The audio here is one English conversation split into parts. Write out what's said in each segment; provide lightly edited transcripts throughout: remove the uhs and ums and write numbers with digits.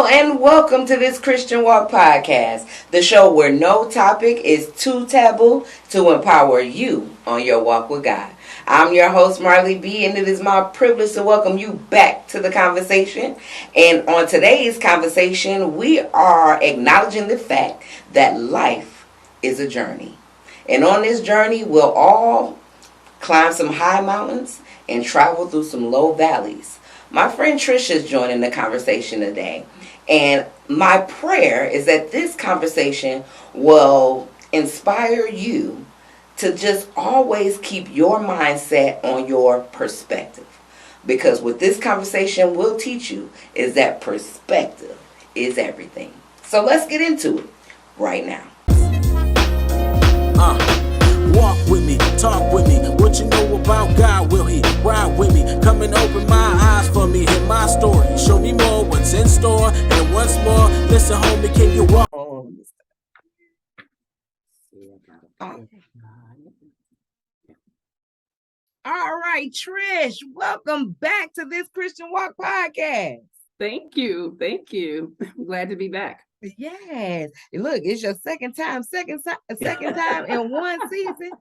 And welcome to this Christian Walk podcast, the show where no topic is too taboo to empower you on your walk with God. I'm your host, Marley B, and it is my privilege to welcome you back to the conversation. And on today's conversation, we are acknowledging the fact that life is a journey. And on this journey, we'll all climb some high mountains and travel through some low valleys. My friend Trish is joining the conversation today. And my prayer is that this conversation will inspire you to just always keep your mindset on your perspective. Because what this conversation will teach you is that perspective is everything. So let's get into it right now. Walk with me, talk with me. What you know about God? Will He ride with me? Come and open my eyes for me. Hear my story. Show me more what's in store. And once more, listen, homie, can you walk? All right, Trish, welcome back to this Christian Walk podcast. Thank you. I'm glad to be back. Yes. Look, it's your second time in one season.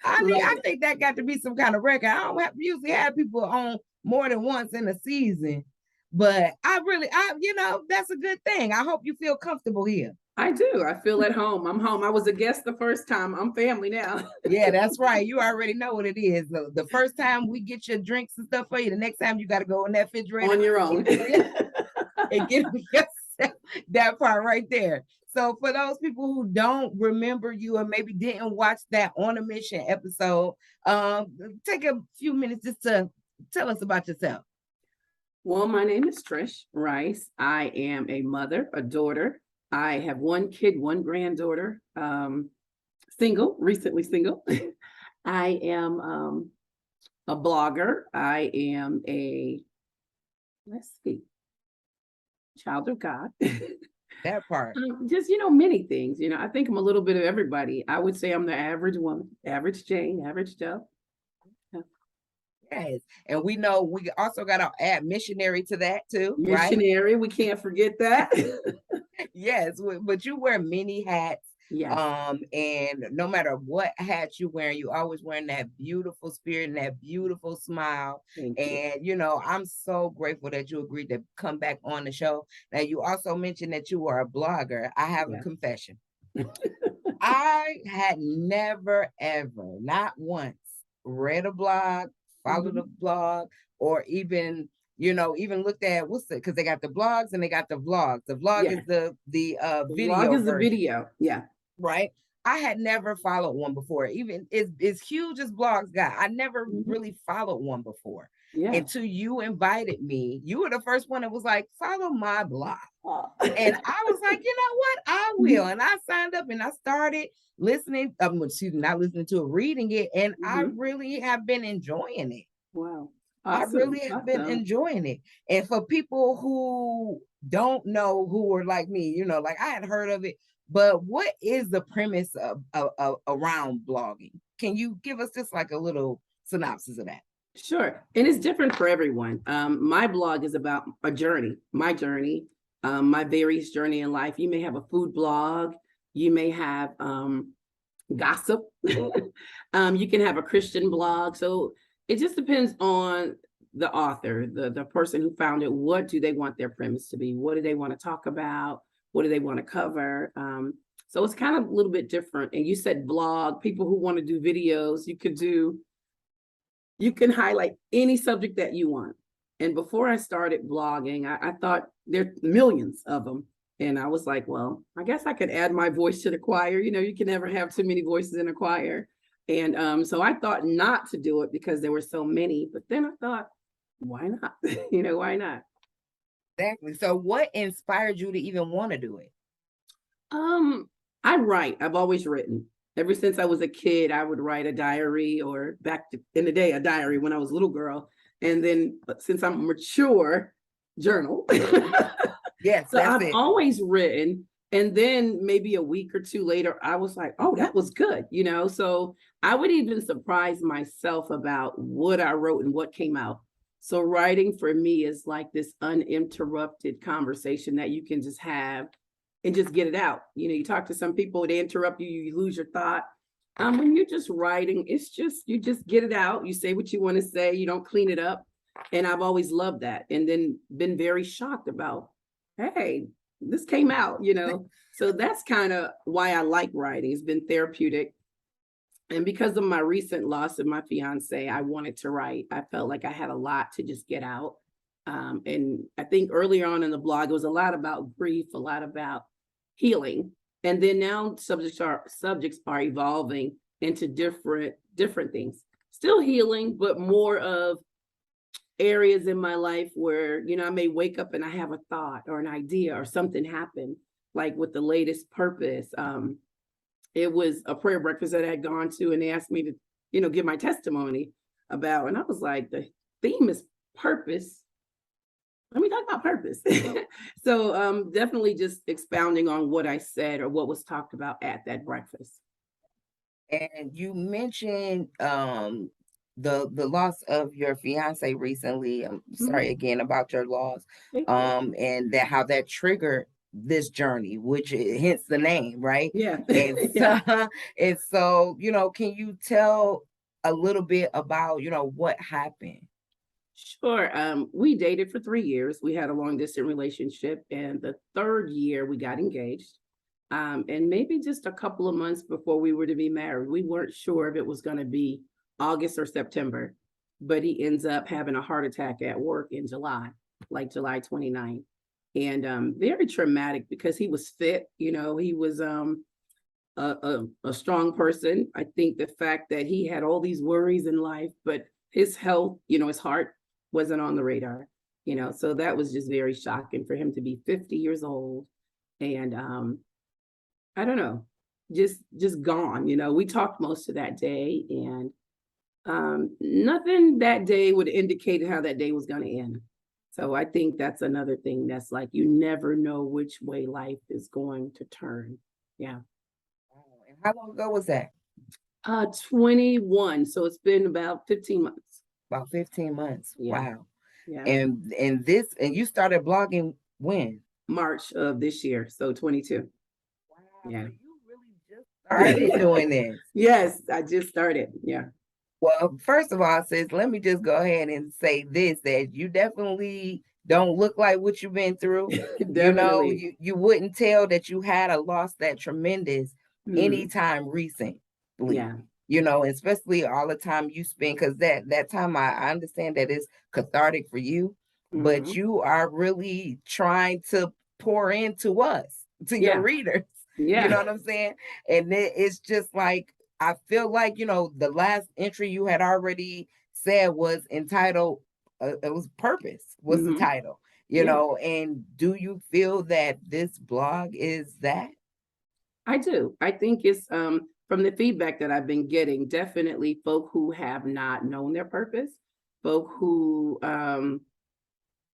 I think that got to be some kind of record. I don't usually have people on more than once in a season, but that's a good thing. I hope you feel comfortable here. I do. I feel at home. I'm home. I was a guest the first time. I'm family now. Yeah, that's right. You already know what it is. The first time we get your drinks and stuff for you, the next time you got to go in that refrigerator on your own and get that part right there. So for those people who don't remember you or maybe didn't watch that On a Mission episode, take a few minutes just to tell us about yourself. Well, my name is Trish Rice. I am a mother, a daughter. I have one kid, one granddaughter, recently single. I am a blogger. I am child of God. That part. Just, many things. I think I'm a little bit of everybody. I would say I'm the average woman, average Jane, average Joe. Yeah. Yes. And we know we also got to add missionary to that too. Missionary, right? We can't forget that. Yes, but you wear many hats. Yeah. And no matter what hat you're wearing, you always wearing that beautiful spirit and that beautiful smile. And I'm so grateful that you agreed to come back on the show. Now, you also mentioned that you were a blogger. I have a confession. I had never, ever, not once, read a blog, followed a blog, or even looked at because they got the blogs and they got the vlogs. The vlog is the video. Vlog is version. the video. Yeah. Right. I had never followed one before. Even as huge as blogs got, I never really followed one before. Yeah. Until you invited me. You were the first one that was like, follow my blog. And I was like, you know what? I will. And I signed up and I started listening. Not listening to it, reading it. And I really have been enjoying it. Wow. Awesome. I really have been enjoying it. And for people who don't know, who are like me, like I had heard of it, but what is the premise of around blogging? Can you give us just like a little synopsis of that? Sure. And it's different for everyone. My blog is about a journey, my journey, my various journey in life. You may have a food blog. You may have gossip. You can have a Christian blog. So it just depends on the author, the person who found it. What do they want their premise to be? What do they want to talk about? What do they want to cover? So it's kind of a little bit different. And you said blog, people who want to do videos, you can highlight any subject that you want. And before I started blogging, I thought there are millions of them. And I was like, well, I guess I could add my voice to the choir. You can never have too many voices in a choir. And so I thought not to do it because there were so many. But then I thought, why not? Why not? Exactly. So what inspired you to even want to do it? I write. I've always written. Ever since I was a kid, I would write a diary, or in the day, a diary when I was a little girl. And then since I'm mature, journal. Yes. So I've always written. And then maybe a week or two later, I was like, oh, that was good. So I would even surprise myself about what I wrote and what came out. So writing for me is like this uninterrupted conversation that you can just have and just get it out. You talk to some people, they interrupt you, you lose your thought. When you're just writing, it's just you just get it out. You say what you want to say. You don't clean it up. And I've always loved that, and then been very shocked about, hey, this came out. So that's kind of why I like writing. It's been therapeutic. And because of my recent loss of my fiance, I wanted to write. I felt like I had a lot to just get out. And I think earlier on in the blog, it was a lot about grief, a lot about healing. And then now subjects are evolving into different things. Still healing, but more of areas in my life where, I may wake up and I have a thought or an idea or something happen, like with the latest purpose. It was a prayer breakfast that I had gone to, and they asked me to, give my testimony about, and I was like, the theme is purpose. Let me talk about purpose. So definitely just expounding on what I said or what was talked about at that breakfast. And you mentioned the loss of your fiance recently. I'm sorry again about your loss. And that how that triggered this journey, which hence the name, right? Yeah. And and so, can you tell a little bit about, what happened? Sure. We dated for 3 years. We had a long distance relationship, and the third year we got engaged. And maybe just a couple of months before we were to be married, we weren't sure if it was going to be August or September, but he ends up having a heart attack at work in July, like July 29th. And very traumatic because he was fit, he was a strong person. I think the fact that he had all these worries in life, but his health, his heart wasn't on the radar, so that was just very shocking for him to be 50 years old. And I don't know, just gone. We talked most of that day, and nothing that day would indicate how that day was going to end. So I think that's another thing that's like, you never know which way life is going to turn. Yeah. And how long ago was that? 21. So it's been about 15 months. About 15 months. Yeah. Wow. Yeah. And you started blogging when? March of this year. So 22. Wow. Yeah. So you really just started doing this. Yes, I just started. Yeah. Well, first of all, sis, let me just go ahead and say this, that you definitely don't look like what you've been through. Definitely. You wouldn't tell that you had a loss that tremendous Mhm. anytime recently. Yeah. Especially all the time you spend, because that time I understand that it's cathartic for you, but Mhm. you are really trying to pour into us, to your Yeah. readers. Yeah. You know what I'm saying? And it's just like, I feel like, the last entry you had already said was entitled, it was Purpose was the Mhm. title, Yeah. and do you feel that this blog is that? I do. I think it's from the feedback that I've been getting, definitely folk who have not known their purpose, folk who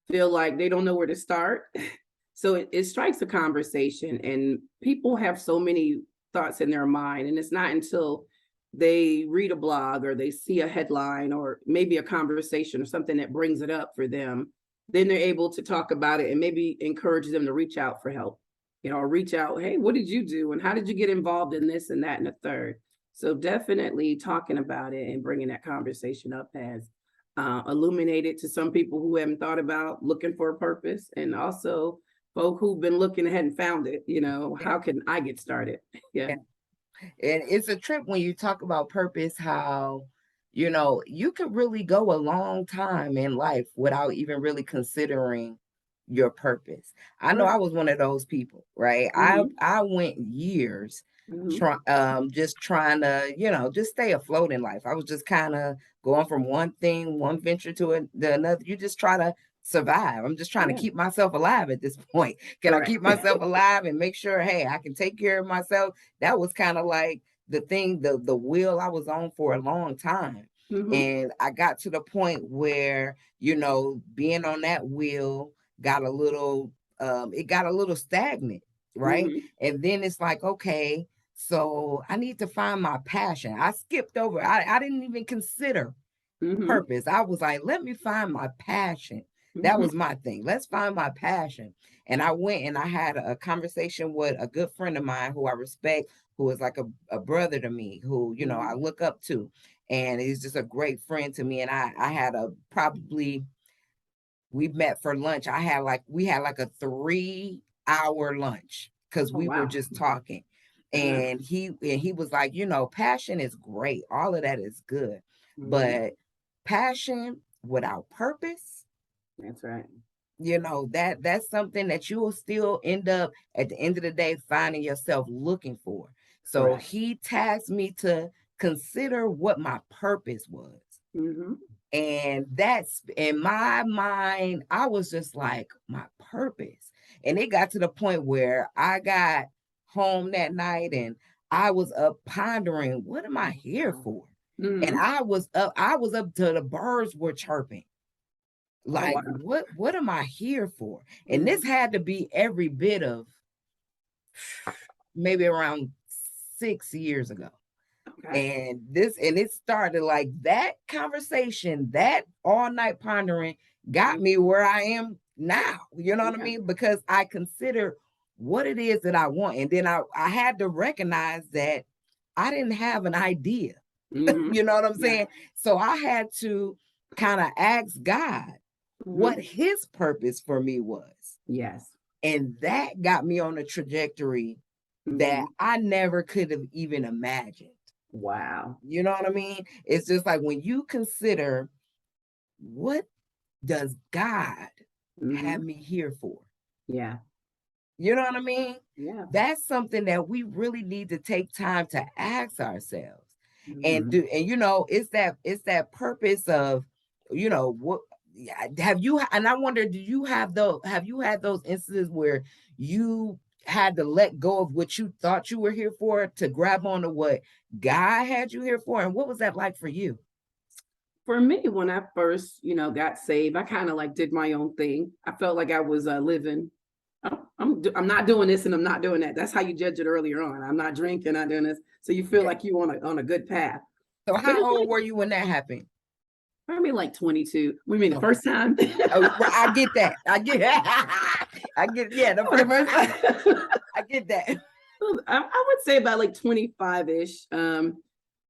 feel like they don't know where to start. So it strikes a conversation, and people have so many thoughts in their mind. And it's not until they read a blog or they see a headline or maybe a conversation or something that brings it up for them, then they're able to talk about it and maybe encourage them to reach out for help, or reach out, hey, what did you do? And how did you get involved in this and that and the third? So definitely talking about it and bringing that conversation up has illuminated to some people who haven't thought about looking for a purpose, and also folk who've been looking ahead and found it. How can I get started? Yeah. And it's a trip when you talk about purpose, how, you could really go a long time in life without even really considering your purpose. I know I was one of those people, right? I went years just trying to, just stay afloat in life. I was just kind of going from one venture to another. You just try to survive. I'm just trying to keep myself alive at this point. Can I keep myself alive and make sure, hey, I can take care of myself? That was kind of like the thing, the wheel I was on for a long time. And I got to the point where, being on that wheel got a little, it got a little stagnant, right? And then it's like, okay, so I need to find my passion. I skipped over. I didn't even consider Mm-hmm. purpose. I was like, let me find my passion. That Mm-hmm. was my thing. Let's find my passion. And I went and I had a conversation with a good friend of mine who I respect, who is like a brother to me, who, I Mm-hmm. look up to. And he's just a great friend to me. And I had a probably, we met for lunch. We had like a 3 hour lunch because Oh, we were wow. just talking. Uh-huh. And he was like, passion is great. All of that is good. Mm-hmm. But passion without purpose, That's right. that's something that you will still end up at the end of the day finding yourself looking for. So Correct. he tasked me to consider what my purpose was. Mm-hmm. And that's in my mind, I was just like, my purpose. And it got to the point where I got home that night and I was up pondering, what am I here for? And Mm-hmm. I was up till the birds were chirping. Oh, Like, wow. what am I here for? And Mm-hmm. this had to be every bit of maybe around 6 years ago. Okay. And it started like that conversation, that all night pondering got me Mm-hmm. where I am now. You know what I Yeah. mean? Because I consider what it is that I want. And then I had to recognize that I didn't have an idea. Mm-hmm. You know what I'm Yeah. saying? So I had to kind of ask God what Mm-hmm. his purpose for me was. Yes. And that got me on a trajectory that Mm-hmm. I never could have even imagined. Wow. You know what I mean? It's just like when you consider, what does God Mm-hmm. have me here for? Yeah. You know what I mean? Yeah. That's something that we really need to take time to ask ourselves. And Mm-hmm. do and it's that purpose of, what have you and I wonder, do you have you had those instances where you had to let go of what you thought you were here for to grab onto what God had you here for? And what was that like for you? For me, when I first, got saved, I kind of like did my own thing. I felt like I was living. I'm not doing this and I'm not doing that. That's how you judge it earlier on. I'm not drinking, not doing this. So you feel Yeah. like you on a good path. So But how it's old like were you when that happened? probably like 22. We mean the Okay. first time? Oh, well, I get that. I get I get yeah, the For the first first time. I get that. I would say about like 25-ish.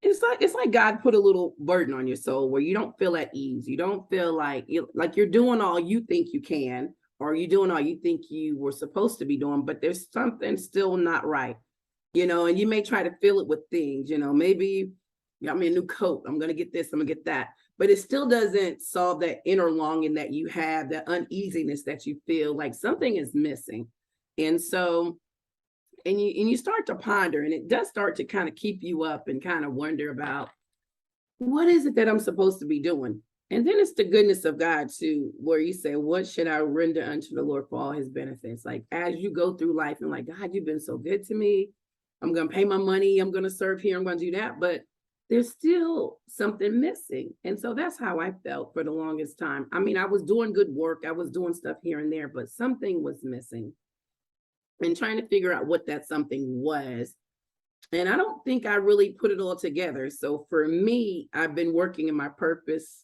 It's like God put a little burden on your soul where you don't feel at ease. You don't feel like you're doing all you think you can, or you're doing all you think you were supposed to be doing, but there's something still not right. And you may try to fill it with things, maybe you got me a new coat. I'm gonna get this, I'm gonna get that. But it still doesn't solve that inner longing that you have, that uneasiness that you feel like something is missing. And so and you start to ponder, and it does start to kind of keep you up and kind of wonder about what is it that I'm supposed to be doing. And then it's the goodness of God too, where you say, what should I render unto the Lord for all his benefits? Like as you go through life and like, God, you've been so good to me. I'm going to pay my money. I'm going to serve here. I'm going to do that. But there's still something missing. And so that's how I felt for the longest time. I mean, I was doing good work. I was doing stuff here and there, but something was missing, and trying to figure out what that something was. And I don't think I really put it all together. So for me, I've been working in my purpose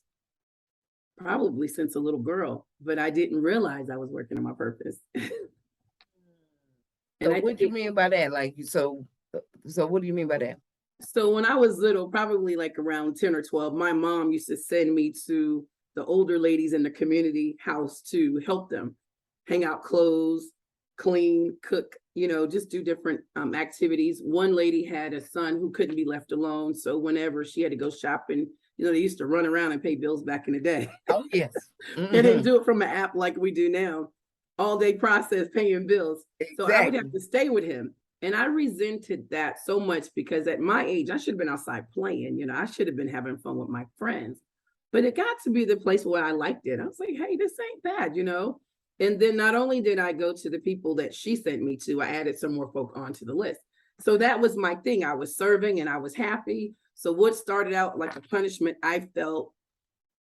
probably since a little girl, but I didn't realize I was working on my purpose. And So I what do you think mean by that? Like so what do you mean by that? so when I was little, probably like around 10 or 12, my mom used to send me to the older ladies in the community house to help them hang out clothes, clean, cook, just do different activities. One lady had a son who couldn't be left alone. So whenever she had to go shopping, they used to run around and pay bills back in the day. Oh yes. They didn't Hmm. do it from an app like we do now. All day process paying bills. So I would have Exactly. to stay with him. And I resented that so much because at my age, I should have been outside playing. I should have been having fun with my friends. But it got to be the place where I liked it. I was like, hey, this ain't bad. And then not only did I go to the people that she sent me to, I added some more folk onto the list. So that was my thing. I was serving and I was happy. So what started out like a punishment, I felt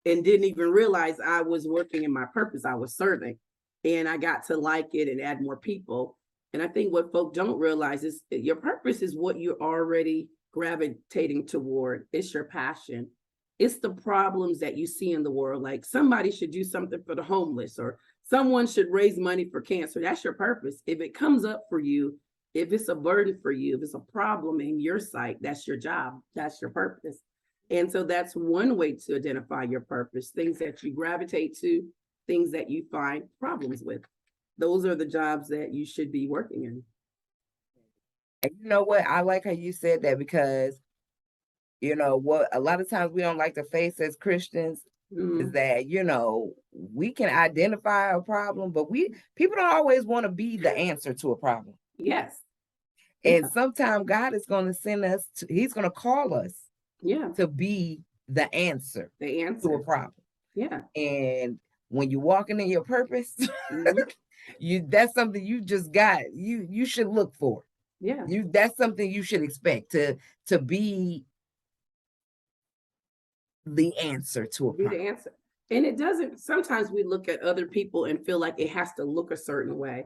and didn't even realize I was working in my purpose. I was serving, and I got to like it and add more people. And I think what folk don't realize is your purpose is what you're already gravitating toward. It's your passion. It's the problems that you see in the world. Like somebody should do something for the homeless, or someone should raise money for cancer. That's your purpose. If it comes up for you, if it's a burden for you, if it's a problem in your sight, that's your job. That's your purpose. And so that's one way to identify your purpose, things that you gravitate to, things that you find problems with. Those are the jobs that you should be working in. And you know what? I like how you said that, because you know what, a lot of times we don't like to face as Christians is that, you know, we can identify a problem, but people don't always want to be the answer to a problem. Yes. And sometimes God is going to send us he's going to call us to be the answer to a problem. Yeah. And when you're walking in your purpose, that's something you just got, you should look for. Yeah. That's something you should expect to be the answer to a problem. Be the answer. And it doesn't, sometimes we look at other people and feel like it has to look a certain way.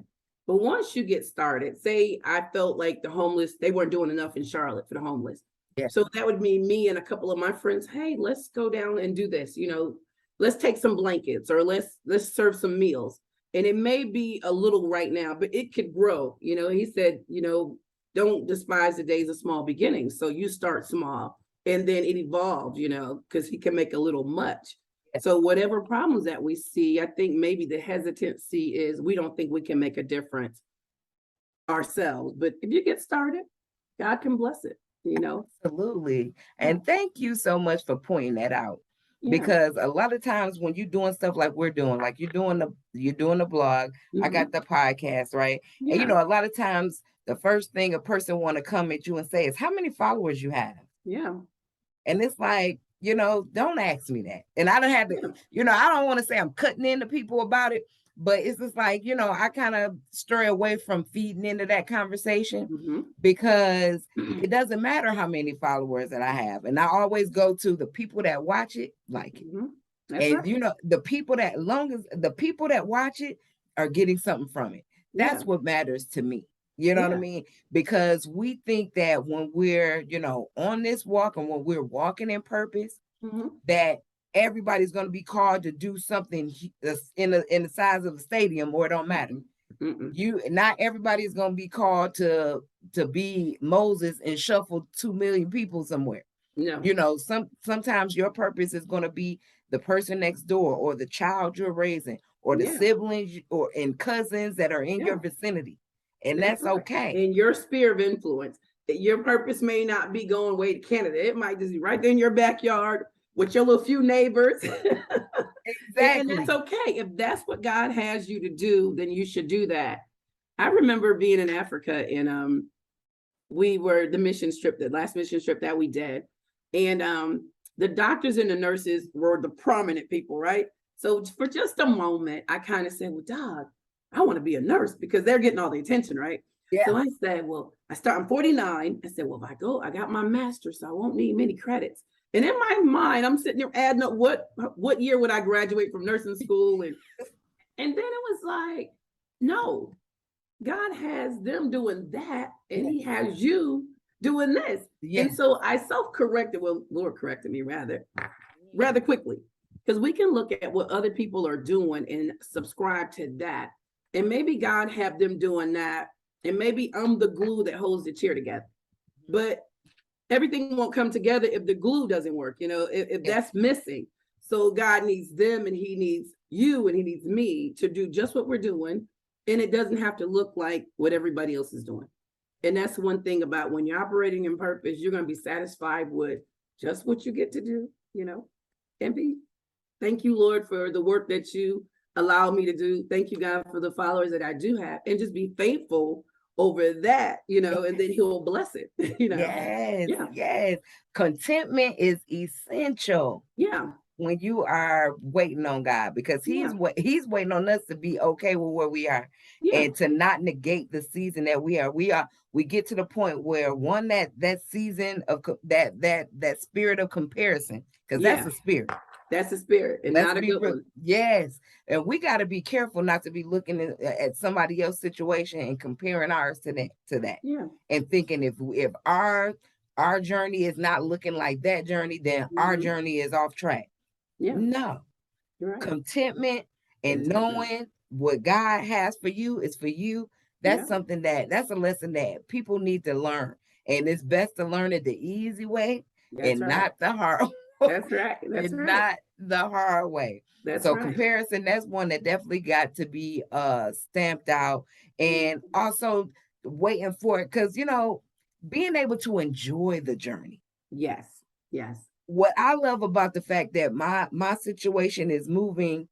But once you get started, say I felt like the homeless, they weren't doing enough in Charlotte for the homeless. Yeah. So that would mean me and a couple of my friends, hey, let's go down and do this, you know, let's take some blankets, or let's serve some meals. And it may be a little right now, but it could grow. You know, he said, you know, don't despise the days of small beginnings. So you start small, and then it evolved, you know, because he can make a little much. So whatever problems that we see, I think maybe the hesitancy is we don't think we can make a difference ourselves. But if you get started, God can bless it, you know. Absolutely. And thank you so much for pointing that out. Because a lot of times when you're doing stuff like we're doing, like you're doing the blog, I got the podcast, right? And you know, a lot of times the first thing a person want to come at you and say is, how many followers you have? Yeah. And it's like, you know, don't ask me that. And I don't have to, you know, I don't want to say I'm cutting into people about it, but it's just like, you know, I kind of stray away from feeding into that conversation because it doesn't matter how many followers that I have. And I always go to the people that watch it, like it. And right. You know, the people that watch it are getting something from it. That's what matters to me. You know what I mean? Because we think that when we're, you know, on this walk, and when we're walking in purpose, that everybody's going to be called to do something in the size of a stadium, or it don't matter. Not everybody is going to be called to be Moses and shuffle 2 million people somewhere. No. You know, sometimes your purpose is going to be the person next door, or the child you're raising, or the siblings and cousins that are in your vicinity. And that's okay. In your sphere of influence, your purpose may not be going way to Canada. It might just be right there in your backyard with your little few neighbors. Exactly. And that's okay. If that's what God has you to do, then you should do that. I remember being in Africa, and we were the last mission trip that we did. And the doctors and the nurses were the prominent people, right? So for just a moment, I kind of said, well, Doc, I want to be a nurse, because they're getting all the attention, right? Yeah. So I said, well, I'm 49. I said, well, if I go, I got my master's, so I won't need many credits. And in my mind, I'm sitting there adding up what year would I graduate from nursing school? And then it was like, no, God has them doing that, and he has you doing this. Yeah. And so I self-corrected, well, Lord corrected me rather quickly, because we can look at what other people are doing and subscribe to that. And maybe God have them doing that. And maybe I'm the glue that holds the chair together. But everything won't come together if the glue doesn't work, you know, if that's missing. So God needs them, and he needs you, and he needs me to do just what we're doing. And it doesn't have to look like what everybody else is doing. And that's one thing about when you're operating in purpose, you're going to be satisfied with just what you get to do, you know, and thank you, Lord, for the work that you allow me to do. Thank you, God, for the followers that I do have, and just be faithful over that, you know, and then he'll bless it, you know. Yes. Contentment is essential. Yeah. When you are waiting on God, because he's waiting on us to be okay with where we are, and to not negate the season that we are. We get to the point where that season of that spirit of comparison, because that's a spirit. That's a spirit, and not a good one. Yes. And we got to be careful not to be looking at somebody else's situation and comparing ours to that. Yeah. And thinking if our our journey is not looking like that journey, then our journey is off track. Yeah. No. You're right. Contentment and knowing what God has for you is for you. That's something that's a lesson that people need to learn. And it's best to learn it the easy way not the hard way. That's right. That's right. Not the hard way. That's so right. Comparison, that's one that definitely got to be stamped out. And also waiting for it, because being able to enjoy the journey. Yes. Yes. What I love about the fact that my situation is moving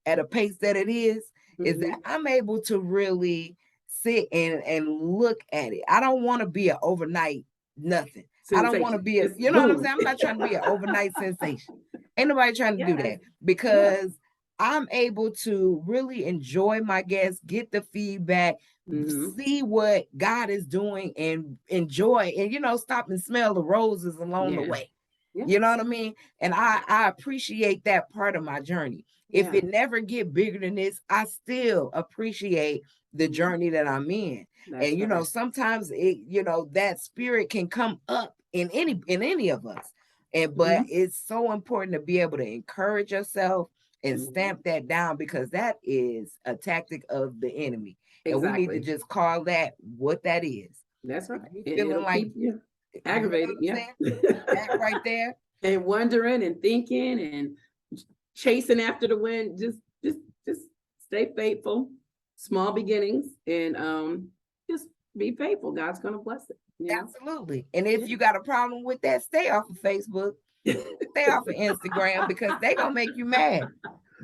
at a pace that it is that I'm able to really sit and look at it. I don't want to be an overnight nothing. Sensation. I don't want to be you know what I'm saying? I'm not trying to be an overnight sensation. Ain't nobody trying to do that, because I'm able to really enjoy my guests, get the feedback, see what God is doing, and enjoy, and stop and smell the roses along the way. You know what I mean? And I appreciate that part of my journey. If it never get bigger than this, I still appreciate the journey that I'm in. That's and sometimes that spirit can come up in any of us. But it's so important to be able to encourage yourself and stamp that down, because that is a tactic of the enemy. Exactly. And we need to just call that what that is. That's right. Feeling like keep you aggravated. That right there. And wondering and thinking and chasing after the wind. Just stay faithful. Small beginnings, and just be faithful. God's gonna bless it. Absolutely. And if you got a problem with that, stay off of Facebook. Stay off of Instagram, because they gonna make you mad.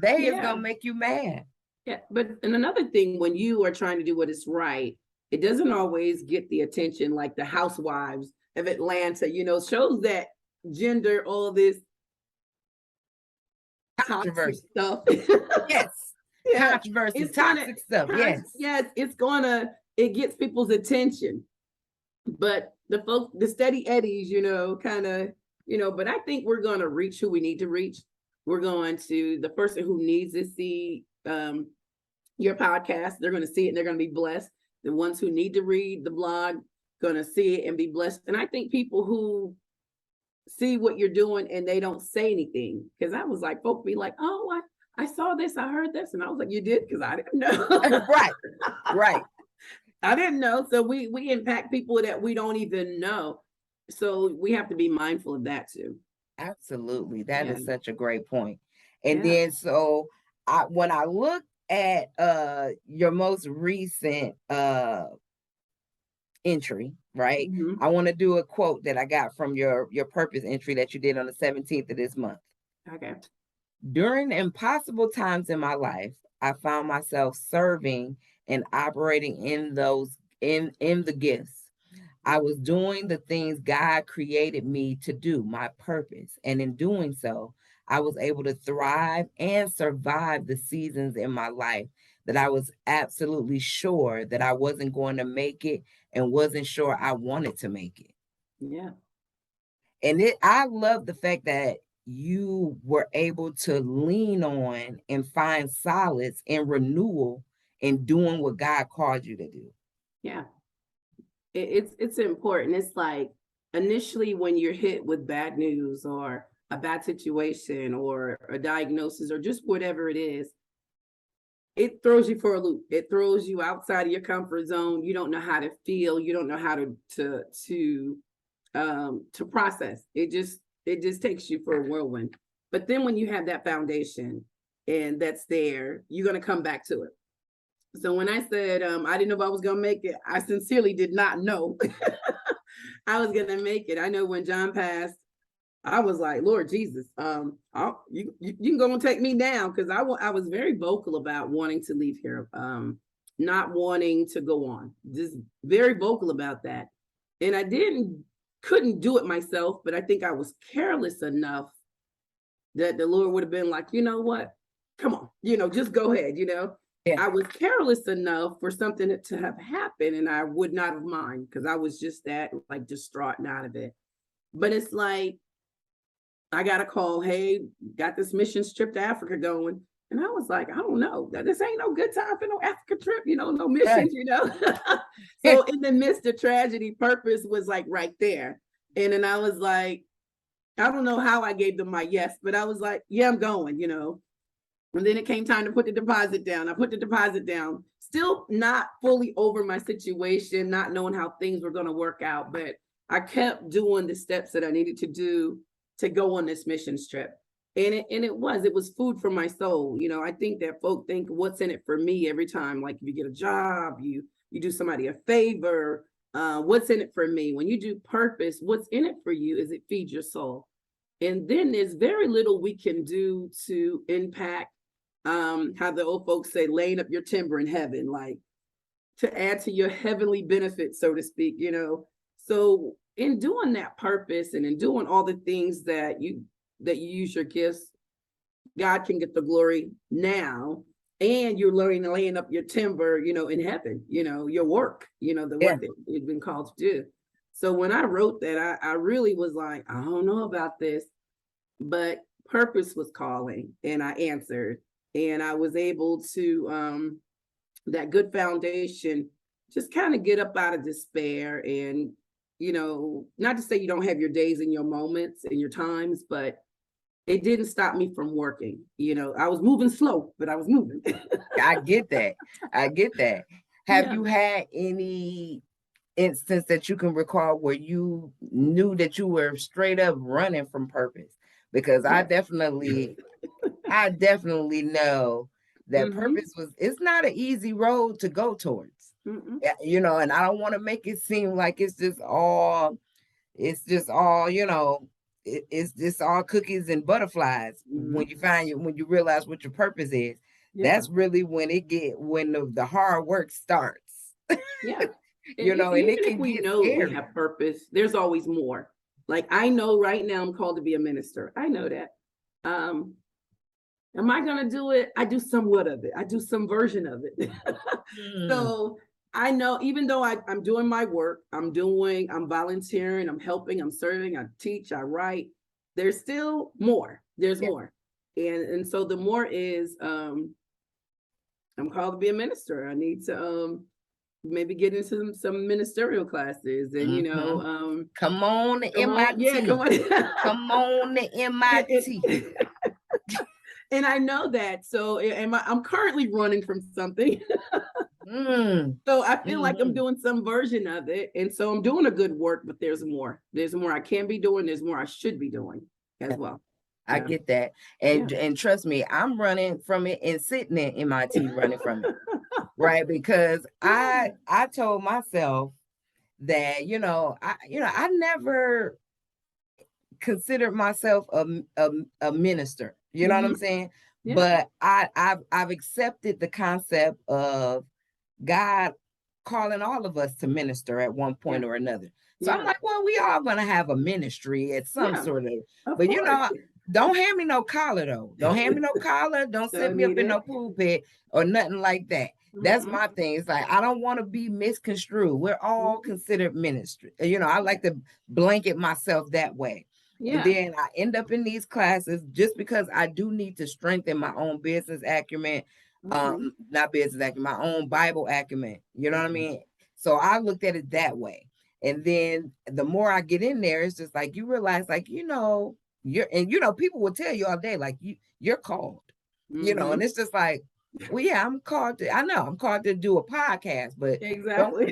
They is gonna make you mad. Yeah, and another thing, when you are trying to do what is right, it doesn't always get the attention like the Housewives of Atlanta. Shows that gender, all this controversy stuff. Yes. Controversy, it's toxic stuff. Yes, it gets people's attention. But the steady eddies, but I think we're gonna reach who we need to reach. We're going to the person who needs to see your podcast. They're gonna see it and they're gonna be blessed. The ones who need to read the blog gonna see it and be blessed. And I think people who see what you're doing and they don't say anything, because I was like, folks be like, oh, I saw this, I heard this, and I was like, you did? Because I didn't know. Right. I didn't know. So we impact people that we don't even know. So we have to be mindful of that too. Absolutely. That is such a great point. And then so when I look at your most recent entry, right? I want to do a quote that I got from your purpose entry that you did on the 17th of this month. Okay. During impossible times in my life, I found myself serving and operating in the gifts. I was doing the things God created me to do, my purpose. And in doing so, I was able to thrive and survive the seasons in my life that I was absolutely sure that I wasn't going to make it and wasn't sure I wanted to make it. Yeah. And I love the fact that you were able to lean on and find solace and renewal in doing what God called you to do. Yeah. It's important. It's like initially when you're hit with bad news or a bad situation or a diagnosis or just whatever it is, it throws you for a loop. It throws you outside of your comfort zone. You don't know how to feel. You don't know how to process. It just takes you for a whirlwind. But then when you have that foundation and that's there, you're going to come back to it. So when I said I didn't know if I was going to make it, I sincerely did not know I was going to make it. I know when John passed, I was like, Lord Jesus, you can go and take me down, because I was very vocal about wanting to leave here, not wanting to go on, just very vocal about that. And I couldn't do it myself, but I think I was careless enough that the Lord would have been like, you know what, come on, just go ahead, Yeah. I was careless enough for something to have happened, and I would not have mind, because I was just that like distraught and out of it. But it's like, I got a call, hey, got this mission trip to Africa going. And I was like, I don't know, this ain't no good time for no Africa trip, no missions, So in the midst of tragedy, purpose was like right there. And then I was like, I don't know how I gave them my yes, but I was like, yeah, I'm going, And then it came time to put the deposit down. I put the deposit down, still not fully over my situation, not knowing how things were going to work out, but I kept doing the steps that I needed to do to go on this mission trip. And it was food for my soul. I think that folk think what's in it for me every time. Like if you get a job, you do somebody a favor, what's in it for me? When you do purpose, what's in it for you is it feeds your soul. And then there's very little we can do to impact how the old folks say, laying up your timber in heaven, like to add to your heavenly benefits, so to speak, So in doing that purpose and in doing all the things that you use your gifts, God can get the glory now. And you're learning laying up your timber, in heaven, your work, the work that you've been called to do. So when I wrote that, I really was like, I don't know about this, but purpose was calling and I answered. And I was able to, that good foundation, just kind of get up out of despair and, not to say you don't have your days and your moments and your times, but it didn't stop me from working. I was moving slow, but I was moving. I get that. Have you had any instance that you can recall where you knew that you were straight up running from purpose? Because I definitely know that purpose it's not an easy road to go towards. And I don't want to make it seem like it's just all, it's just all cookies and butterflies. When you realize what your purpose is, that's really when the hard work starts. Yeah. And it can we get know scary. We have purpose, there's always more. Like I know right now I'm called to be a minister. I know that. Am I going to do it? I do somewhat of it. I do some version of it. So I know, even though I'm doing my work, I'm volunteering, I'm helping, I'm serving, I teach, I write, there's still more. There's more. And so the more is, I'm called to be a minister. I need to maybe get into some ministerial classes and, come on to MIT. Yeah, come on. Come on to MIT. And I know that. So I'm currently running from something. So I feel like I'm doing some version of it. And so I'm doing a good work, but there's more. There's more I can be doing. There's more I should be doing as well. I get that. And trust me, I'm running from it and sitting at MIT running from it. Right. Because I told myself that, I never considered myself a minister. You know what I'm saying? Yeah. But I've accepted the concept of God calling all of us to minister at one point or another. So I'm like, well, we all gonna have a ministry at some sort of, but course. Don't hand me no collar though. Don't hand me no collar. Don't set me up in no pulpit or nothing like that. That's my thing. It's like, I don't want to be misconstrued. We're all considered ministry. I like to blanket myself that way. Yeah. And then I end up in these classes just because I do need to strengthen my own business acumen, not business acumen, my own Bible acumen. You know what I mean? So I looked at it that way. And then the more I get in there, it's just like you realize, like, people will tell you all day, like, you're called, and it's just like, well, yeah, I'm called to do a podcast, but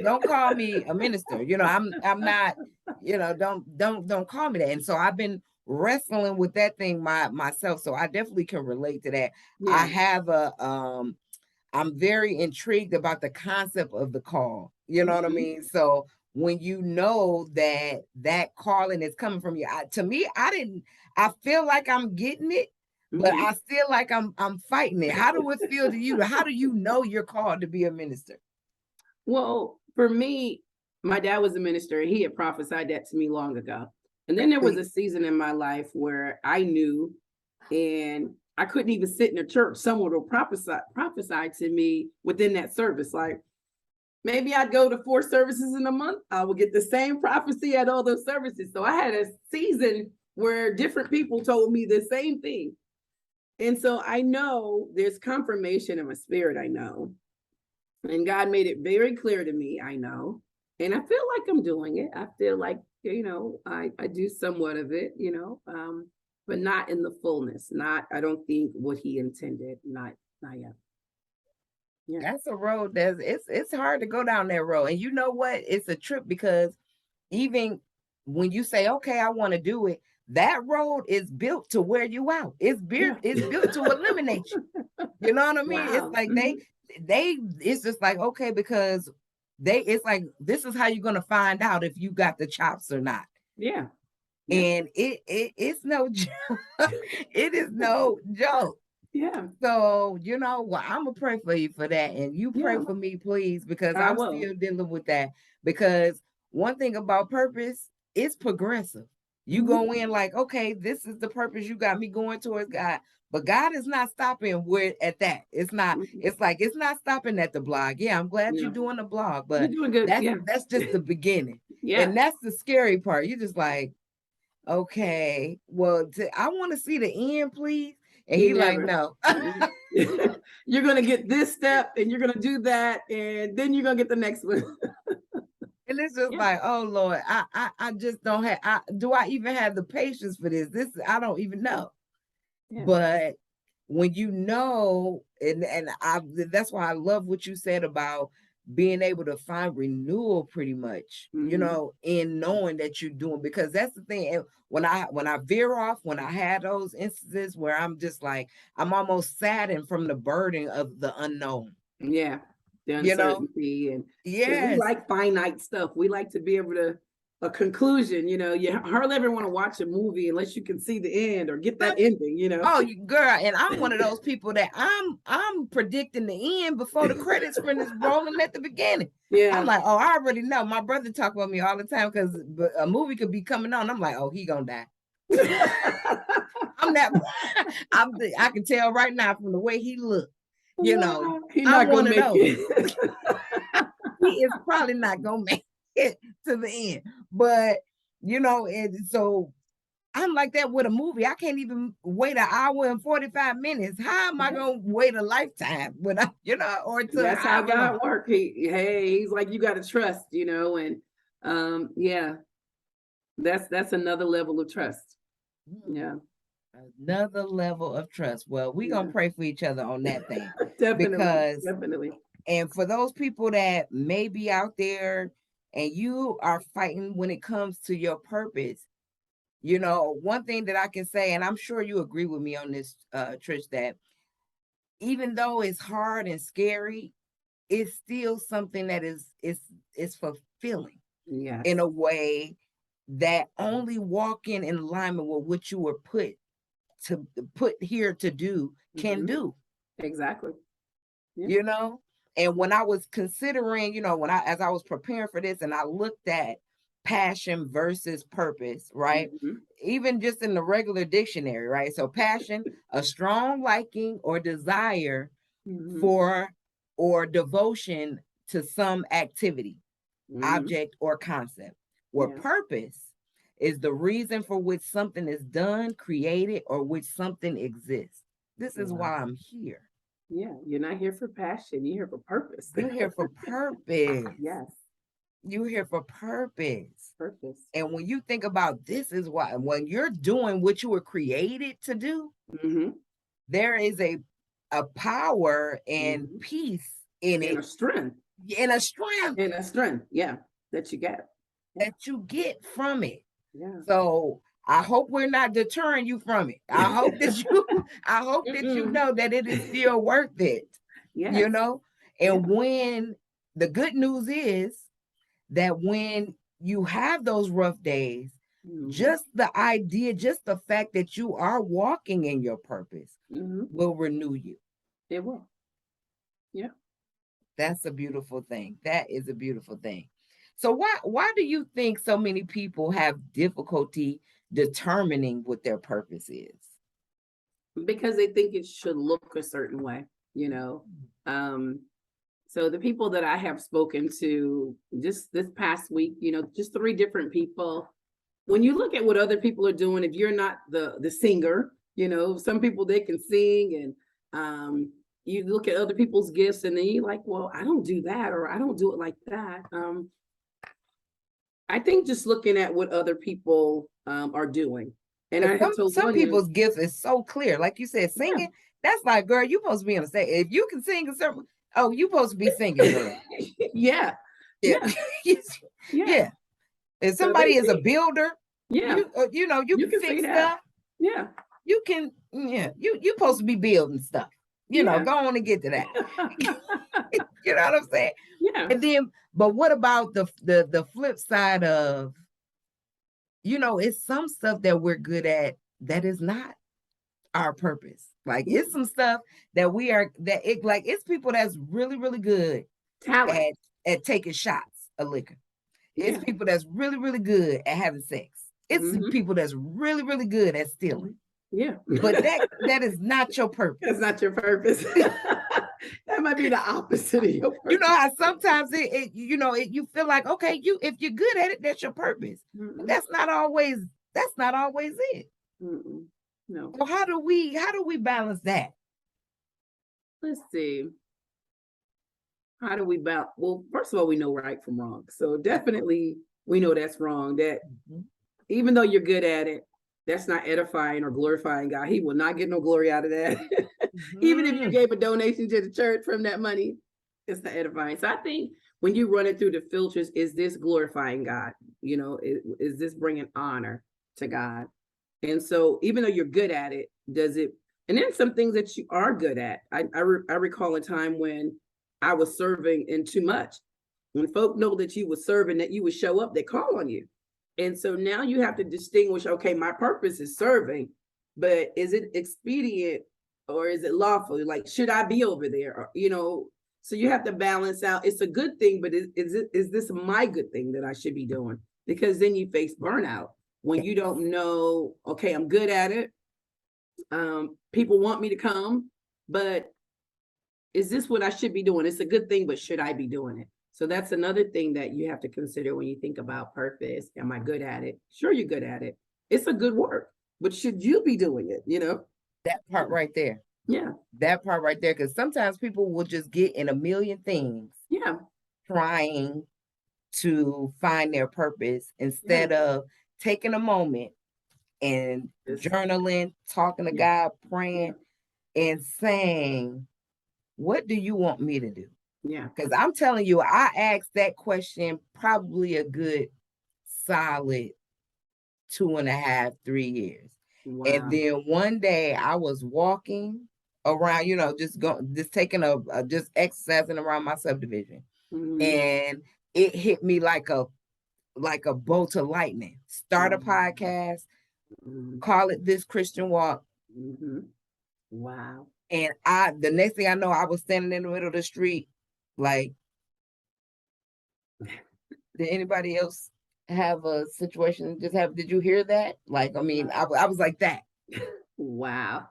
don't call me a minister. I'm not, don't call me that. And so I've been wrestling with that thing myself. So I definitely can relate to that. Yeah. I have I'm very intrigued about the concept of the call. You know what I mean? So when you know that calling is coming from you, I feel like I'm getting it. But I feel like I'm fighting it. How do it feel to you? How do you know you're called to be a minister? Well, for me, my dad was a minister and he had prophesied that to me long ago. And then there was a season in my life where I knew and I couldn't even sit in a church. Someone will prophesy to me within that service. Like maybe I'd go to 4 services in a month. I would get the same prophecy at all those services. So I had a season where different people told me the same thing. And so I know there's confirmation in my spirit, I know. And God made it very clear to me, I know. And I feel like I'm doing it. I feel like, I do somewhat of it, but not in the fullness. Not, I don't think what he intended. Not yet. Yeah. That's a road that's it's hard to go down that road. And you know what? It's a trip because even when you say, okay, I want to do it, that road is built to wear you out. It's built to eliminate you. You know what I mean? It's Wow. like they it's just like, okay, because it's like this is how you're gonna find out if you got the chops or not. Yeah. And it's no joke. It is no joke. Yeah. So, I'm gonna pray for you for that. And you pray Yeah. for me, please, because I I'm will. still dealing with that. Because one thing about purpose, it's progressive. You Mhm. go in like, okay, this is the purpose you got me going towards God. But God is not stopping where at that. It's not, Mhm. it's like it's not stopping at the blog. Yeah, I'm glad you're Yeah. doing the blog, You're but doing good. Yeah. that's just the beginning. Yeah. And that's the scary part. You're just like, okay, well, I want to see the end, please. And You he like, never. no. You're gonna get this step and you're gonna do that, and then you're gonna get the next one. And it's just Yeah. like, oh Lord, I just don't have do I even have the patience for this? I don't even know. Yeah. But when you know, and that's why I love what you said about being able to find renewal pretty much, Mhm. in knowing that you're doing, because that's the thing. And when I veer off, when I had those instances where I'm just like, I'm almost saddened from the burden of the unknown. Yeah. The You know? uncertainty, and because we Yes. like finite stuff. We like to be able to a conclusion. You hardly ever want to watch a movie unless you can see the end or get that ending. Oh, girl, and I'm one of those people that I'm predicting the end before the credits finish rolling at the beginning. I'm Yeah. like, oh, I already know. My brother talk about me all the time because a movie could be coming on. I'm like, oh, he gonna die. I'm that. I can tell right now from the way he looked. He's I'm not one gonna of make those. it. He is probably not gonna make it to the end, but and so I'm like that with a movie. I can't even wait an hour and 45 minutes. How am I going to wait a lifetime or to That's how however long? God works. He's like, you got to trust, and yeah, that's another level of trust. Yeah, Another level of trust. Well, we're going yeah. to pray for each other on that thing Definitely, because, definitely. and for those people that may be out there and you are fighting when it comes to your purpose, one thing that I can say, and I'm sure you agree with me on this, Trish, that even though it's hard and scary, it's still something that is fulfilling Yes. in a way that only walking in alignment with what you were put here to do can Mhm. do. Exactly. Yeah. you know and when I was considering, as I was preparing for this and I looked at passion versus purpose, right? Mhm. Even just in the regular dictionary, right? So passion, a strong liking or desire Mhm. for or devotion to some activity, Mhm. object, or concept. Where Yeah. purpose is the reason for which something is done, created, or which something exists. This is why Wow. I'm here. Yeah. You're not here for passion. You're here for purpose. You're here for purpose. Yes. You're here for purpose. Purpose. And when you think about this is why, when you're doing what you were created to do, Mhm. there is a power and Mhm. peace in And it, a strength. and a strength And a strength. Yeah. That you get. Yeah. that you get from it. Yeah. So I hope we're not deterring you from it. I hope that you Mm-mm. know that it is still worth it, you Yes. know? Yeah. And when the good news is that when you have those rough days, Mhm. just the idea, just the fact that you are walking in your purpose Mhm. will renew you. It will. Yeah. That's a beautiful thing. That is a beautiful thing. So why do you think so many people have difficulty determining what their purpose is? Because they think it should look a certain way, you know. Um, so the people that I have spoken to just this past week, just three different people. When you look at what other people are doing, if you're not the singer, some people they can sing, and you look at other people's gifts and then you're like, well, I don't do that, or I don't do it like that. I think just looking at what other people are doing. And I had told Some one young, people's gift is so clear. Like you said, yeah, singing, that's like, girl, you supposed to be on the stage. If you can sing a certain, oh, you supposed to be singing, girl. yeah, Yeah. yeah, yeah. Yeah. If So they somebody is a see, builder, yeah, you you can can see fix that. stuff. Yeah, You can, yeah, you supposed to be building stuff. yeah, Go on and get to that. You know what I'm saying? yeah. And then, but what about the flip side of, it's some stuff that we're good at that is not our purpose. Like Yeah. it's some stuff that we are that it like it's people that's really, really good Talent. at taking shots of liquor. It's Yeah. people that's really, really good at having sex. It's Hmm. people that's really, really good at stealing. Yeah. But that is not your purpose. That's not your purpose. That might be the opposite of your purpose. You know how sometimes you feel like, okay, if you're good at it, that's your purpose. But Mm-mm. that's not always it. Mm-mm. No. So how do we balance that? Let's see. How do we balance? Well, first of all, we know right from wrong. So definitely we know that's wrong. That Mhm. even though you're good at it, that's not edifying or glorifying God. He will not get no glory out of that. Even if you Mhm. gave a donation to the church from that money, it's not edifying. So I think when you run it through the filters, is this glorifying God? Is this bringing honor to God? And so even though you're good at it, does it? And then some things that you are good at. I recall a time when I was serving in too much. When folk know that you were serving, that you would show up, they call on you. And so now you have to distinguish, okay, my purpose is serving, but is it expedient or is it lawful? Like, should I be over there? So you have to balance out. It's a good thing, but is this my good thing that I should be doing? Because then you face burnout when you don't know, okay, I'm good at it. People want me to come, but is this what I should be doing? It's a good thing, but should I be doing it? So that's another thing that you have to consider when you think about purpose. Am I good at it? Sure, you're good at it. It's a good work, but should you be doing it? That part right there. Yeah. That part right there. Because sometimes people will just get in a million things. Yeah. Trying to find their purpose instead of taking a moment and journaling, talking to God, praying, and saying, what do you want me to do? Yeah. Because I'm telling you, I asked that question probably a good solid 2.5, 3 years. Wow. And then one day I was walking around, just taking just exercising around my subdivision. Mhm. And it hit me like a bolt of lightning. Start a podcast, call it This Christian Walk. Wow. And the next thing I know, I was standing in the middle of the street, like, did anybody else have a situation? Did you hear that? Like, I mean, I was like that. Wow.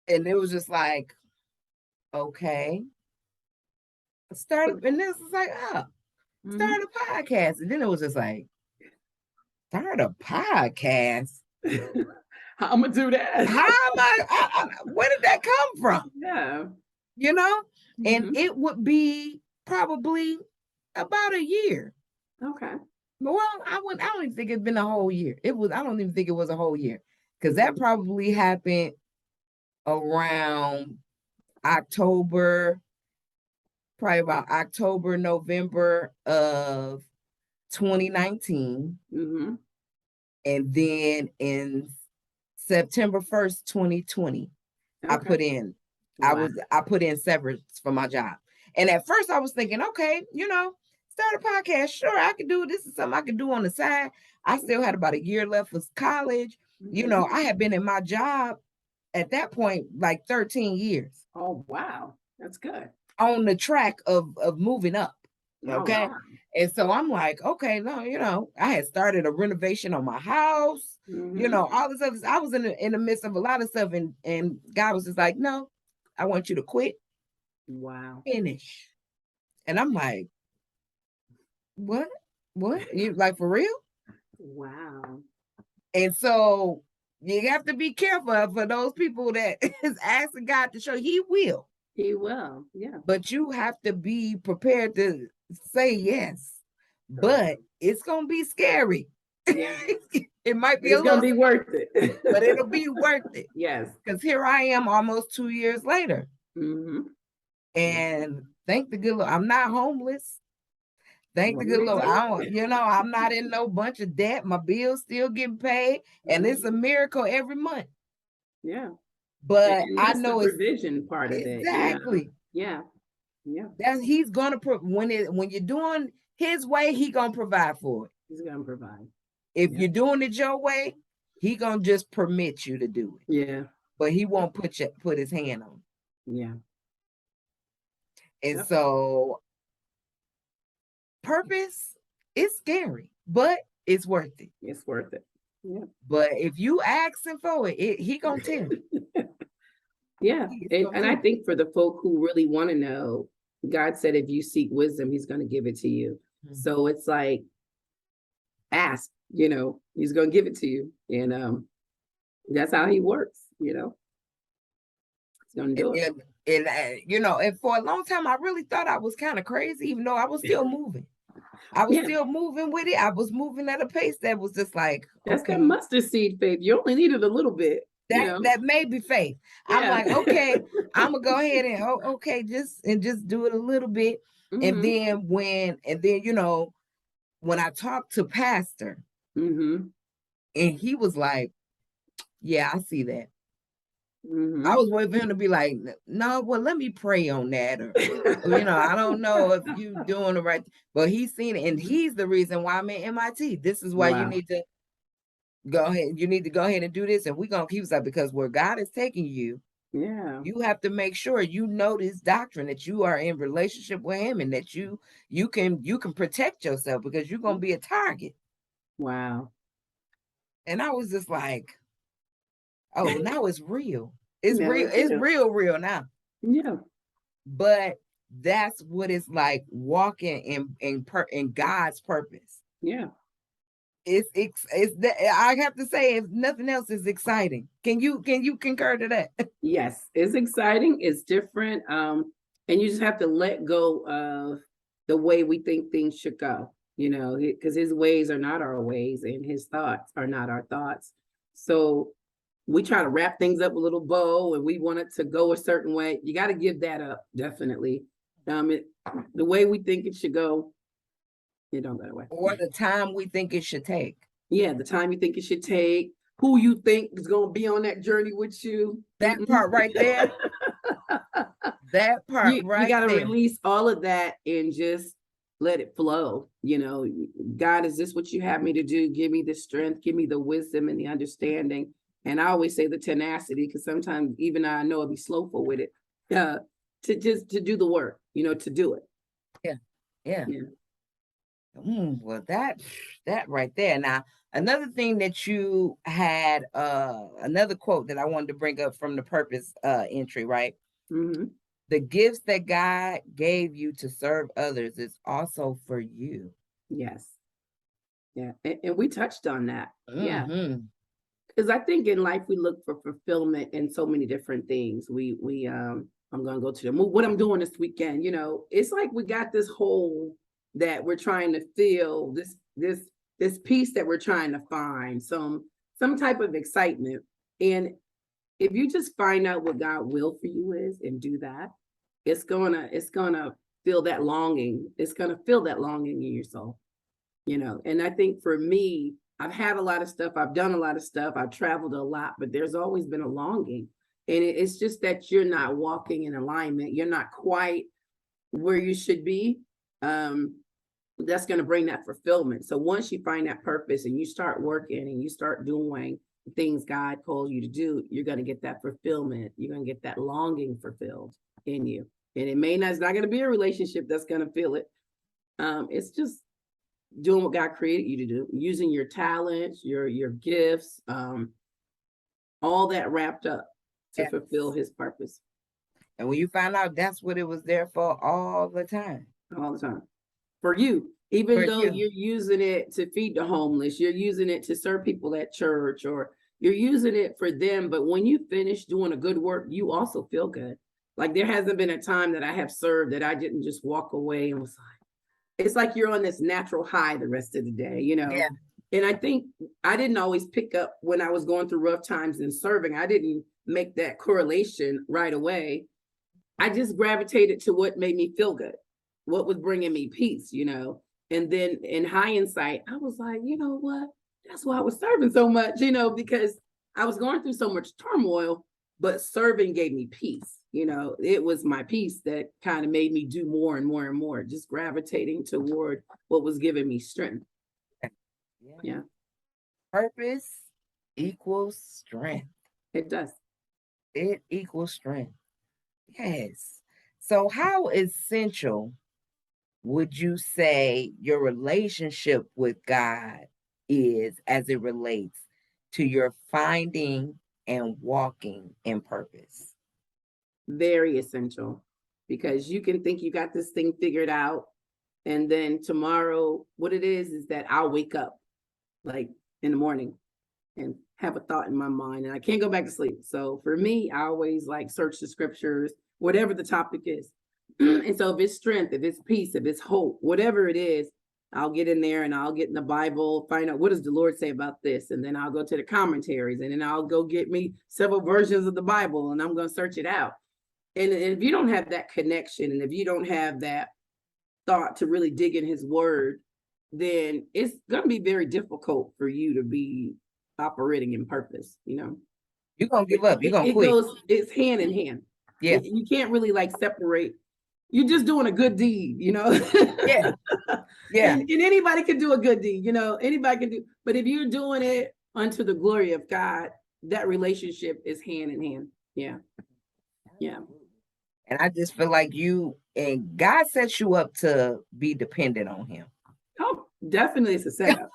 And it was just like, okay. And this was like, start a podcast. And then it was just like, start a podcast? How I'm gonna do that? How am I where did that come from? Yeah. And it would be probably about a year. Okay. Well, I don't even think it's been a whole year. I don't even think it was a whole year. Because that probably happened around October, probably about October, November of 2019. And then in September 1st, 2020, I put in severance for my job. And at first I was thinking, okay, start a podcast. Sure, I could do it. This is something I could do on the side. I still had about a year left for college. I had been in my job at that point like 13 years. Oh, wow. That's good. On the track of moving up. Okay. Oh, wow. And so I'm like, okay, no, I had started a renovation on my house, all this other. I was in the midst of a lot of stuff, and God was just like, no, I want you to quit. Wow. Finish. And I'm like, what? You like for real? Wow. And so you have to be careful for those people that is asking God to show. He will. He will. Yeah. But you have to be prepared to say yes. but it's gonna be scary. Yeah. It might be It's a gonna little, be worth it. but it'll be worth it. Yes. Because here I am almost 2 years later. Mm-hmm. And thank the good Lord, I'm not homeless. Thank the What good do they Lord. say? I don't, I'm not in no bunch of debt. My bills still getting paid. And it's a miracle every month. Yeah. But And I that's the know it's provision part of it. exactly. Yeah. Yeah. That he's gonna when you're doing his way, he gonna provide for it. He's gonna provide. If you're doing it your way, he gonna just permit you to do it. Yeah. But he won't put his hand on it. Yeah. And so purpose is scary, but it's worth it. It's worth it. Yeah. But if you asking for it, he gonna tell you. Yeah. And I think for the folk who really want to know, God said if you seek wisdom, he's going to give it to you. Mm-hmm. So it's like, ask, he's going to give it to you. And that's how he works, He's going to do it. And for a long time, I really thought I was kind of crazy, even though I was still moving. I was still moving with it. I was moving at a pace that was just like, that's that mustard seed faith. You only needed a little bit. That may be faith. Yeah. I'm like, okay, I'm gonna go ahead and just do it a little bit. Mm-hmm. And then when I talked to Pastor, and he was like, yeah, I see that. I was waiting for him to be like, no, well, let me pray on that. Or, I don't know if you doing the right, but he's seen it. And he's the reason why I'm at MIT. This is why you need to go ahead. You need to go ahead and do this. And we're going to keep it up because where God is taking you, you have to make sure you know this doctrine, that you are in relationship with him, and that you can protect yourself because you're going to be a target. Wow. And I was just like, oh, now it's real. It's real. It's real now. Yeah. But that's what it's like walking in God's purpose. Yeah. It's I have to say, if nothing else, is exciting. Can you concur to that? Yes, it's exciting. It's different. And you just have to let go of the way we think things should go, because his ways are not our ways and his thoughts are not our thoughts. So we try to wrap things up with a little bow and we want it to go a certain way. You got to give that up, definitely. The way we think it should go, it don't go that way. Or the time we think it should take. Yeah, the time you think it should take, who you think is going to be on that journey with you. That part right there. That part you got to release all of that and just let it flow. God, is this what you have me to do? Give me the strength, give me the wisdom and the understanding. And I always say the tenacity, because sometimes even I know I'll be slowful with it, to do the work, to do it. Yeah. Well, that right there. Now, another thing that you had, another quote that I wanted to bring up from the purpose entry, right? Mm-hmm. The gifts that God gave you to serve others is also for you. Yes. Yeah. And we touched on that. Mm-hmm. Yeah. Because I think in life we look for fulfillment in so many different things. I'm gonna go to the movie. What I'm doing this weekend, it's like we got this hole that we're trying to fill. This piece that we're trying to find some type of excitement. And if you just find out what God will for you is and do that, it's gonna feel that longing. It's gonna feel that longing in your soul, And I think for me, I've had a lot of stuff. I've done a lot of stuff. I've traveled a lot, but there's always been a longing. And it's just that you're not walking in alignment. You're not quite where you should be. That's going to bring that fulfillment. So once you find that purpose and you start working and you start doing things God called you to do, you're going to get that fulfillment. You're going to get that longing fulfilled in you. And it's not going to be a relationship that's going to feel it. It's just doing what God created you to do, using your talents, your gifts, all that wrapped up to fulfill his purpose. And when you find out that's what it was there for all the time. All the time. For you, even though you're using it to feed the homeless, you're using it to serve people at church, or you're using it for them. But when you finish doing a good work, you also feel good. Like there hasn't been a time that I have served that I didn't just walk away and was like, it's like you're on this natural high the rest of the day, you know. Yeah. And I think I didn't always pick up when I was going through rough times and serving. I didn't make that correlation right away. I just gravitated to what made me feel good, what was bringing me peace, you know. And then in hindsight, I was like, you know what? That's why I was serving so much, you know, because I was going through so much turmoil, but serving gave me peace. You know, it was my peace that kind of made me do more and more and more, just gravitating toward what was giving me strength. Yeah. Purpose equals strength. It does. It equals strength. Yes. So how essential would you say your relationship with God is as it relates to your finding and walking in purpose? Very essential, because you can think you got this thing figured out, and then tomorrow, what it is that I'll wake up like in the morning and have a thought in my mind and I can't go back to sleep. So for me, I always like search the scriptures, whatever the topic is. And so if it's strength, if it's peace, if it's hope, whatever it is, I'll get in there and I'll get in the Bible, find out what does the Lord say about this. And then I'll go to the commentaries and then I'll go get me several versions of the Bible and I'm going to search it out. And if you don't have that connection and if you don't have that thought to really dig in his word, then it's going to be very difficult for you to be operating in purpose. You know, you're going to give up. You're going to quit. It's hand in hand. Yeah. You can't really like separate. You're just doing a good deed, you know? Yeah. Yeah. And anybody can do a good deed, you know, anybody can do. But if you're doing it unto the glory of God, that relationship is hand in hand. Yeah. Yeah. And I just feel like God sets you up to be dependent on him. Oh, definitely it's a setup.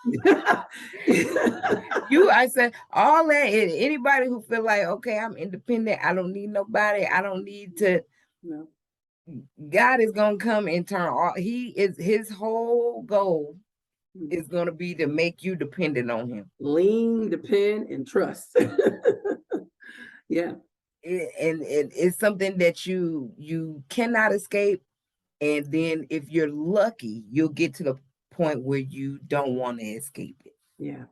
I said all that, anybody who feel like, okay, I'm independent, I don't need nobody, I don't need to. No. God is going to come and turn his whole goal is going to be to make you dependent on him. Lean, depend, and trust. Yeah. It's something that you cannot escape. And then if you're lucky, you'll get to the point where you don't want to escape it. Yeah.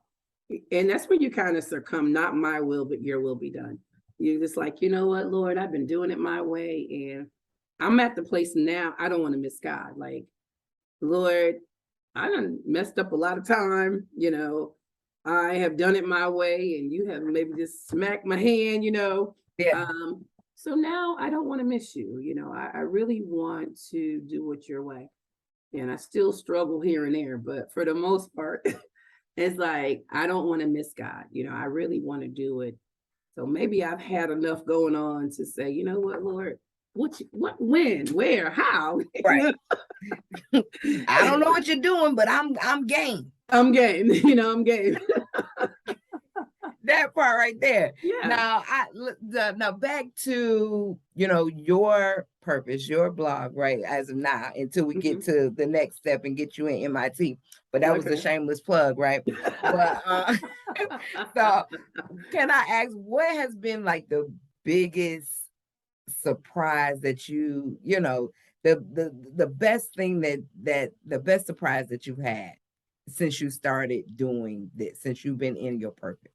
And that's when you kind of succumb, not my will, but your will be done. You're just like, you know what, Lord, I've been doing it my way. And I'm at the place now, I don't want to miss God. Like, Lord, I done messed up a lot of time, you know, I have done it my way and you have maybe just smacked my hand, you know. Yeah. So now I don't want to miss you. You know, I really want to do it your way. And I still struggle here and there, but for the most part, it's like, I don't want to miss God. You know, I really want to do it. So maybe I've had enough going on to say, you know what, Lord, what, when, where, how? Right. I don't know what you're doing, but I'm game. I'm game. You know, I'm game. That part right there. Yeah. Now back to, you know, your purpose, your blog, right? As of now, until we get to the next step and get you in MIT. But that was a shameless plug, right? But so can I ask, what has been like the biggest surprise that you know, the best thing that the best surprise that you've had since you started doing this, since you've been in your purpose?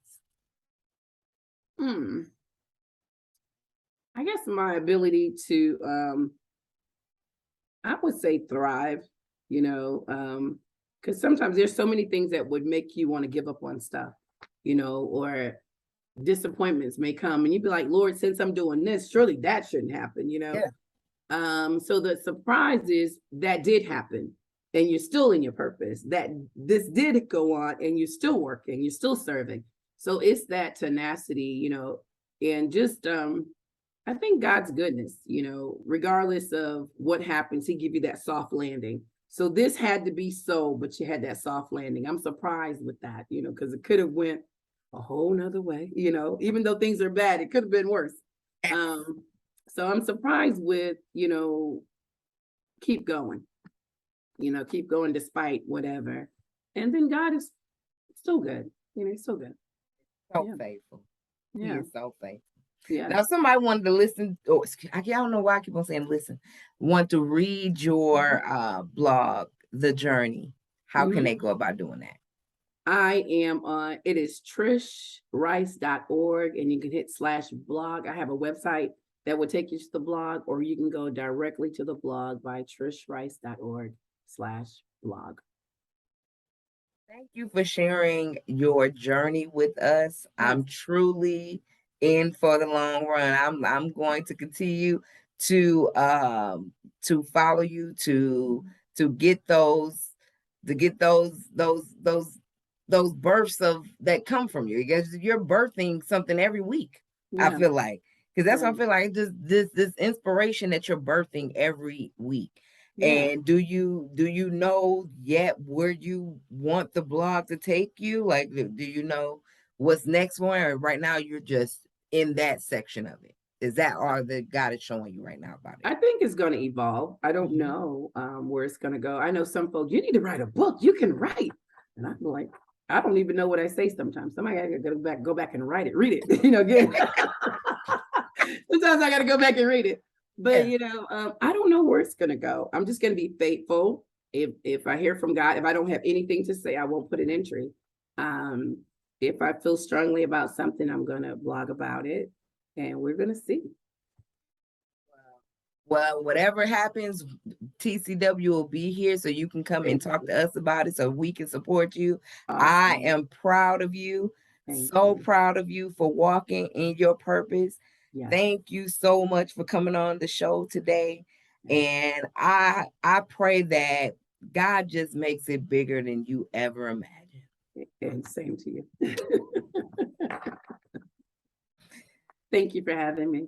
I guess my ability to, I would say thrive, you know, because sometimes there's so many things that would make you want to give up on stuff, you know, or disappointments may come and you'd be like, Lord, since I'm doing this, surely that shouldn't happen, you know? Yeah. So the surprise is that did happen and you're still in your purpose, that this did go on and you're still working, you're still serving. So it's that tenacity, you know, and just, I think God's goodness, you know, regardless of what happens, he give you that soft landing. So this had to be so, but you had that soft landing. I'm surprised with that, you know, because it could have went a whole nother way, you know, even though things are bad, it could have been worse. So I'm surprised with, you know, keep going despite whatever. And then God is still good. You know, he's so good. So faithful. Yeah. He is so faithful. Yeah. Now, somebody wanted to listen. I don't know why I keep on saying listen. Want to read your blog. the journey, how can they go about doing that? I am on, it is trishrice.org, and you can hit /blog. I have a website that will take you to the blog, or you can go directly to the blog by trishrice.org/blog. Thank you for sharing your journey with us. I'm truly in for the long run. I'm going to continue to follow you, to get those bursts of that come from you, because you're birthing something every week. I feel like, because that's what I feel like, just this inspiration that you're birthing every week. And do you know yet where you want the blog to take you? Like, do you know what's next one? Or right now you're just in that section of it? Is that all that God is showing you right now about it? I think it's going to evolve. I don't know where it's going to go. I know some folks, you need to write a book. You can write. And I'm like, I don't even know what I say sometimes. Somebody got to go back and read it, again. Sometimes I got to go back and read it. But, I don't know where it's going to go. I'm just going to be faithful. If I hear from God, if I don't have anything to say, I won't put an entry. If I feel strongly about something, I'm going to blog about it, and we're going to see. Well, whatever happens, TCW will be here so you can come and talk to us about it so we can support you. Awesome. I am proud of you. Proud of you for walking in your purpose. Yes. Thank you so much for coming on the show today. And I pray that God just makes it bigger than you ever imagined. And same to you. Thank you for having me.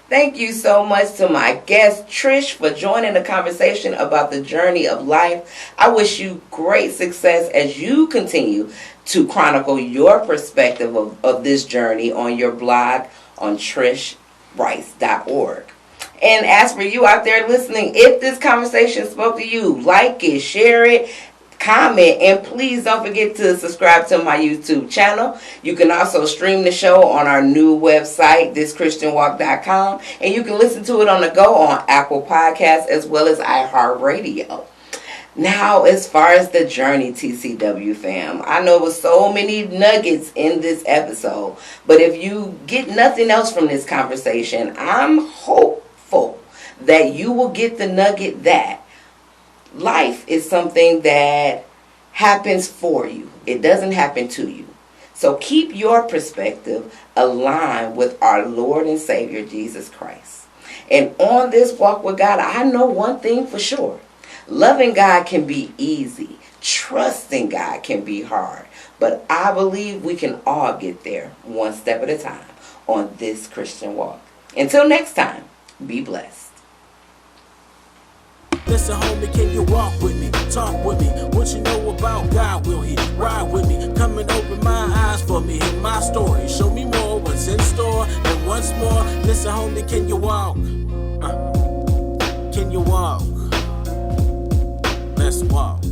Thank you so much to my guest, Trish, for joining the conversation about the journey of life. I wish you great success as you continue to chronicle your perspective of this journey on your blog on trishrice.org. And as for you out there listening, if this conversation spoke to you, like it, share it, comment, and please don't forget to subscribe to my YouTube channel. You can also stream the show on our new website, thischristianwalk.com, and you can listen to it on the go on Apple Podcasts as well as iHeartRadio. Now, as far as the journey, TCW fam, I know it was so many nuggets in this episode, but if you get nothing else from this conversation, I'm hopeful that you will get the nugget that life is something that happens for you. It doesn't happen to you. So keep your perspective aligned with our Lord and Savior, Jesus Christ. And on this walk with God, I know one thing for sure. Loving God can be easy. Trusting God can be hard. But I believe we can all get there one step at a time on this Christian walk. Until next time, be blessed. Listen, homie, can you walk with me? Talk with me. What you know about God? Will he ride with me? Come and open my eyes for me. Hear my story. Show me more what's in store. And once more, listen, homie, can you walk? Can you walk? Let's walk.